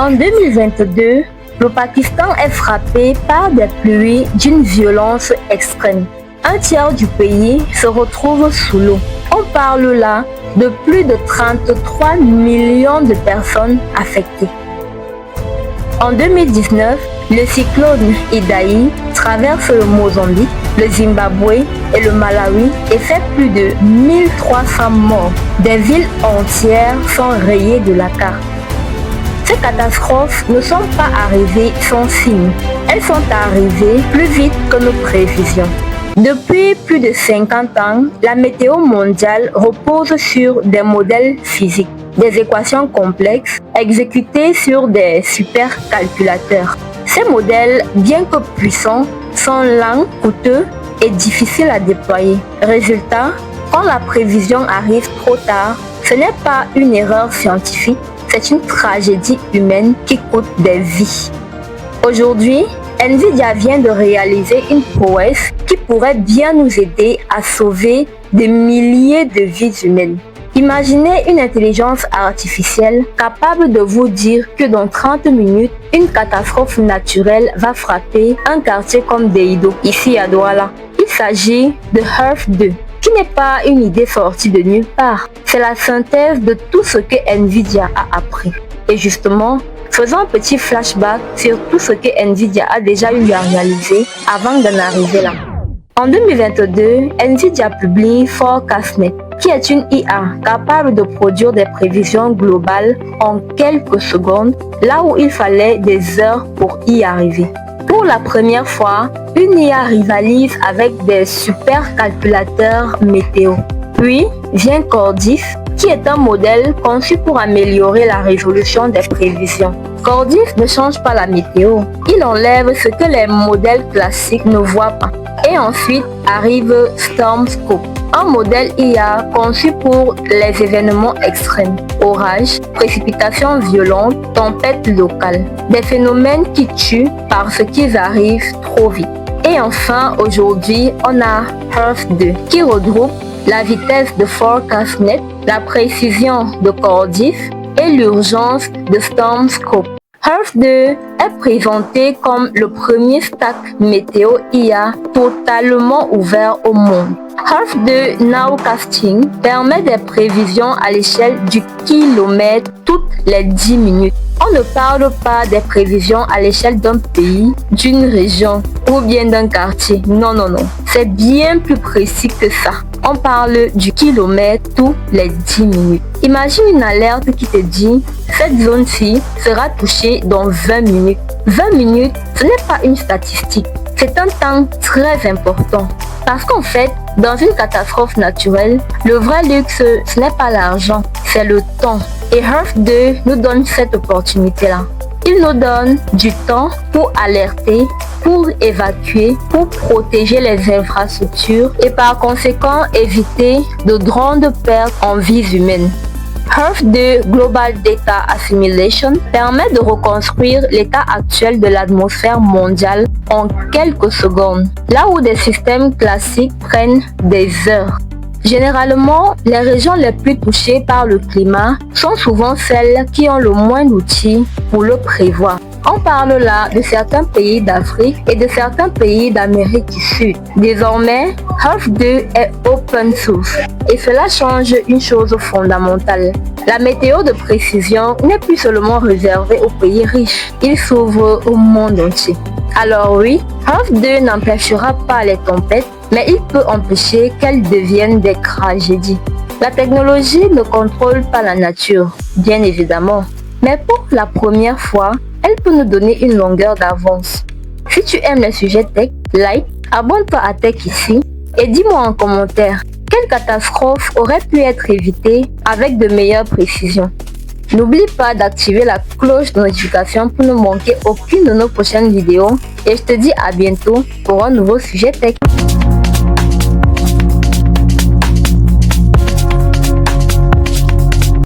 En 2022, le Pakistan est frappé par des pluies d'une violence extrême. Un tiers du pays se retrouve sous l'eau. On parle là de plus de 33 millions de personnes affectées. En 2019, le cyclone Idai traverse le Mozambique, le Zimbabwe et le Malawi et fait plus de 1300 morts. Des villes entières sont rayées de la carte. Ces catastrophes ne sont pas arrivées sans signe. Elles sont arrivées plus vite que nos prévisions. Depuis plus de 50 ans, la météo mondiale repose sur des modèles physiques, des équations complexes exécutées sur des supercalculateurs. Ces modèles, bien que puissants, sont lents, coûteux et difficiles à déployer. Résultat, quand la prévision arrive trop tard, ce n'est pas une erreur scientifique, c'est une tragédie humaine qui coûte des vies. Aujourd'hui, Nvidia vient de réaliser une prouesse qui pourrait bien nous aider à sauver des milliers de vies humaines. Imaginez une intelligence artificielle capable de vous dire que dans 30 minutes, une catastrophe naturelle va frapper un quartier comme Deido, ici à Douala. Il s'agit de Earth 2, qui n'est pas une idée sortie de nulle part. C'est la synthèse de tout ce que Nvidia a appris. Et justement, faisons un petit flashback sur tout ce que Nvidia a déjà eu à réaliser avant d'en arriver là. En 2022, Nvidia publie Forecastnet, qui est une IA capable de produire des prévisions globales en quelques secondes, là où il fallait des heures pour y arriver. Pour la première fois, une IA rivalise avec des supercalculateurs météo. Puis vient Cordif, qui est un modèle conçu pour améliorer la résolution des prévisions. Cordif ne change pas la météo, il enlève ce que les modèles classiques ne voient pas. Et ensuite arrive Stormscope, un modèle IA conçu pour les événements extrêmes, orages, précipitations violentes, tempêtes locales, des phénomènes qui tuent parce qu'ils arrivent trop vite. Et enfin, aujourd'hui, on a Earth 2 qui regroupe la vitesse de Forecastnet, la précision de Cordif et l'urgence de Stormscope. Earth 2 est présenté comme le premier stack météo IA totalement ouvert au monde. Earth 2 Nowcasting permet des prévisions à l'échelle du kilomètre toutes les 10 minutes. On ne parle pas des prévisions à l'échelle d'un pays, d'une région ou bien d'un quartier. Non. C'est bien plus précis que ça. On parle du kilomètre tous les 10 minutes. Imagine une alerte qui te dit « Cette zone-ci sera touchée dans 20 minutes ». 20 minutes, ce n'est pas une statistique. C'est un temps très important. Parce qu'en fait, dans une catastrophe naturelle, le vrai luxe, ce n'est pas l'argent, c'est le temps. Et Earth 2 nous donne cette opportunité-là. Il nous donne du temps pour alerter, pour évacuer, pour protéger les infrastructures et par conséquent éviter de grandes pertes en vies humaines. Earth 2 Global Data Assimilation permet de reconstruire l'état actuel de l'atmosphère mondiale en quelques secondes, là où des systèmes classiques prennent des heures. Généralement, les régions les plus touchées par le climat sont souvent celles qui ont le moins d'outils pour le prévoir. On parle là de certains pays d'Afrique et de certains pays d'Amérique du Sud. Désormais, Earth 2 est open source et cela change une chose fondamentale. La météo de précision n'est plus seulement réservée aux pays riches, il s'ouvre au monde entier. Alors oui, Earth 2 n'empêchera pas les tempêtes, mais il peut empêcher qu'elles deviennent des tragédies. La technologie ne contrôle pas la nature, bien évidemment, mais pour la première fois, elle peut nous donner une longueur d'avance. Si tu aimes les sujets tech, like, abonne-toi à Tech ici et dis-moi en commentaire quelle catastrophe aurait pu être évitée avec de meilleures précisions. N'oublie pas d'activer la cloche de notification pour ne manquer aucune de nos prochaines vidéos et je te dis à bientôt pour un nouveau sujet tech.